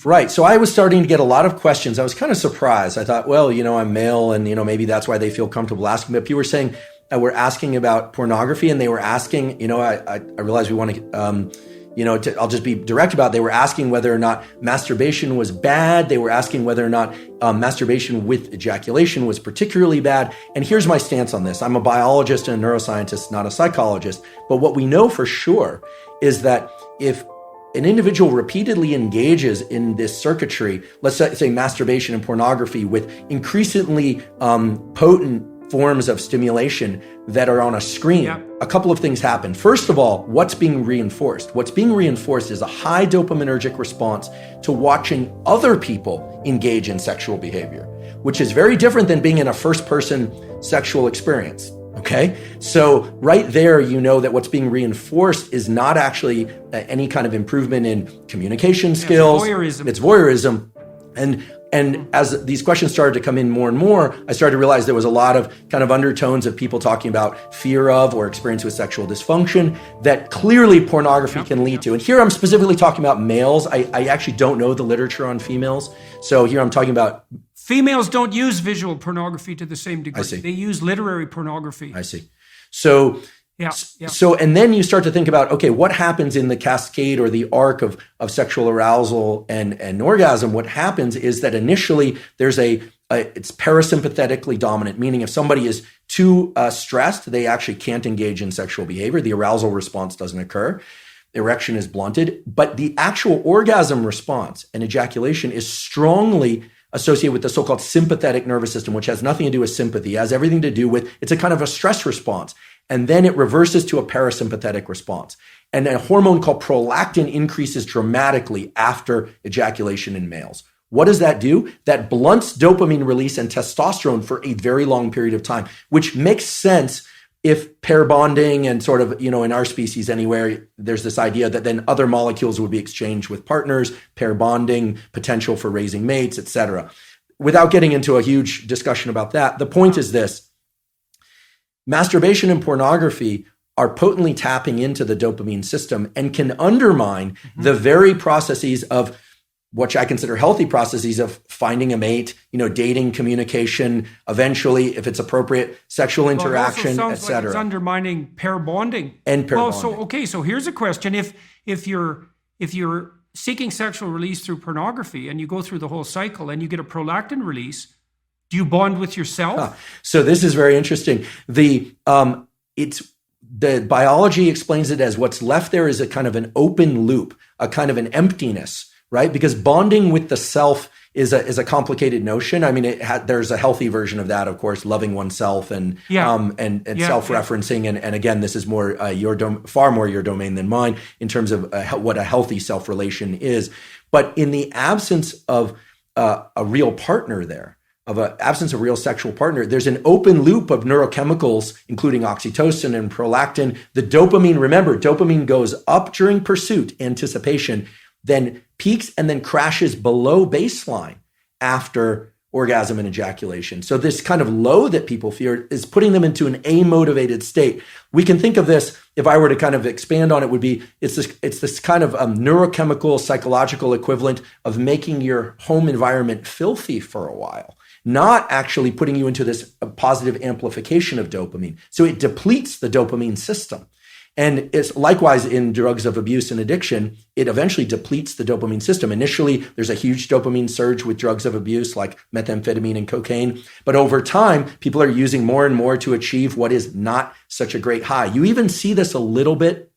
Right. So I was starting to get a lot of questions. I was kind of surprised. I thought, well, I'm male and, maybe that's why they feel comfortable asking. But people were saying, we're asking about pornography, and they were asking, I realized we want to, I'll just be direct about it. They were asking whether or not masturbation was bad. They were asking whether or not masturbation with ejaculation was particularly bad. And here's my stance on this. I'm a biologist and a neuroscientist, not a psychologist. But what we know for sure is that if an individual repeatedly engages in this circuitry, let's say masturbation and pornography with increasingly potent forms of stimulation that are on a screen, a couple of things happen. First of all, what's being reinforced? What's being reinforced is a high dopaminergic response to watching other people engage in sexual behavior, which is very different than being in a first-person sexual experience. Okay, so right there, that what's being reinforced is not actually any kind of improvement in communication skills. It's voyeurism. And as these questions started to come in more and more, I started to realize there was a lot of kind of undertones of people talking about fear of or experience with sexual dysfunction that clearly pornography can lead to. And here I'm specifically talking about males. I actually don't know the literature on females. So here I'm talking about females don't use visual pornography to the same degree. I see. They use literary pornography. I see. So, and then you start to think about, okay, what happens in the cascade or the arc of sexual arousal and orgasm? What happens is that initially there's it's parasympathetically dominant, meaning if somebody is too stressed, they actually can't engage in sexual behavior. The arousal response doesn't occur. Erection is blunted, but the actual orgasm response and ejaculation is strongly associated with the so-called sympathetic nervous system, which has nothing to do with sympathy. It has everything to do with, it's a kind of a stress response. And then it reverses to a parasympathetic response. And a hormone called prolactin increases dramatically after ejaculation in males. What does that do? That blunts dopamine release and testosterone for a very long period of time, which makes sense if pair bonding and sort of, in our species anywhere, there's this idea that then other molecules would be exchanged with partners, pair bonding, potential for raising mates, etc. Without getting into a huge discussion about that, the point is this. Masturbation and pornography are potently tapping into the dopamine system and can undermine the very processes of which I consider healthy processes of finding a mate, dating, communication, eventually, if it's appropriate, sexual interaction, etc. Like it's undermining pair bonding. And pair bonding. So here's a question. If you're seeking sexual release through pornography and you go through the whole cycle and you get a prolactin release, do you bond with yourself? So this is very interesting. The biology explains it as what's left there is a kind of an open loop, a kind of an emptiness, right? Because bonding with the self is a complicated notion. I mean, there's a healthy version of that, of course, loving oneself and self-referencing. And again, this is more far more your domain than mine in terms of what a healthy self-relation is. But in the absence of a real partner there, absence of real sexual partner, there's an open loop of neurochemicals, including oxytocin and prolactin. The dopamine, remember, dopamine goes up during pursuit, anticipation, then peaks and then crashes below baseline after orgasm and ejaculation. So this kind of low that people fear is putting them into an amotivated state. We can think of this, if I were to kind of expand on it, would be it's this kind of neurochemical, psychological equivalent of making your home environment filthy for a while, not actually putting you into this positive amplification of dopamine. So it depletes the dopamine system. And it's likewise in drugs of abuse and addiction, it eventually depletes the dopamine system. Initially, there's a huge dopamine surge with drugs of abuse like methamphetamine and cocaine. But over time, people are using more and more to achieve what is not such a great high. You even see this a little bit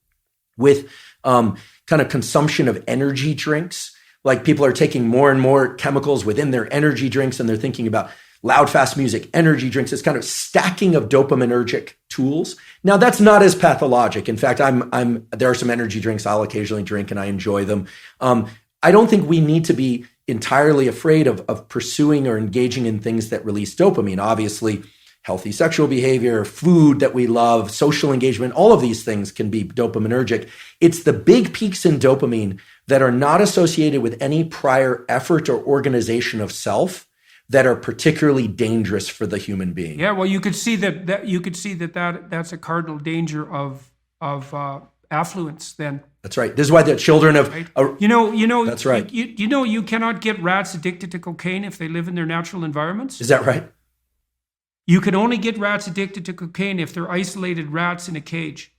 with kind of consumption of energy drinks. Like people are taking more and more chemicals within their energy drinks and they're thinking about loud, fast music, energy drinks, this kind of stacking of dopaminergic tools. Now, that's not as pathologic. In fact, there are some energy drinks I'll occasionally drink and I enjoy them. I don't think we need to be entirely afraid of pursuing or engaging in things that release dopamine. Obviously, healthy sexual behavior, food that we love, social engagement, all of these things can be dopaminergic. It's the big peaks in dopamine that are not associated with any prior effort or organization of self that are particularly dangerous for the human being. Yeah, well, you could see that's a cardinal danger of affluence then. That's right. This is why the children of Right? That's right. You cannot get rats addicted to cocaine if they live in their natural environments. Is that right? You can only get rats addicted to cocaine if they're isolated rats in a cage.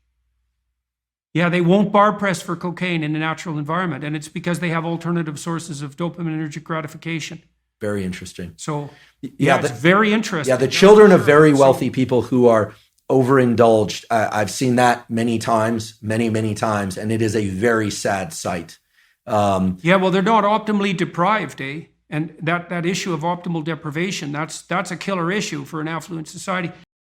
Yeah, they won't bar press for cocaine in a natural environment, and it's because they have alternative sources of dopaminergic gratification. Very interesting. So, it's very interesting. Yeah, the children of very wealthy people who are overindulged. I've seen that many times, many times, and it is a very sad sight. Well, they're not optimally deprived, eh? And that issue of optimal deprivation, that's a killer issue for an affluent society.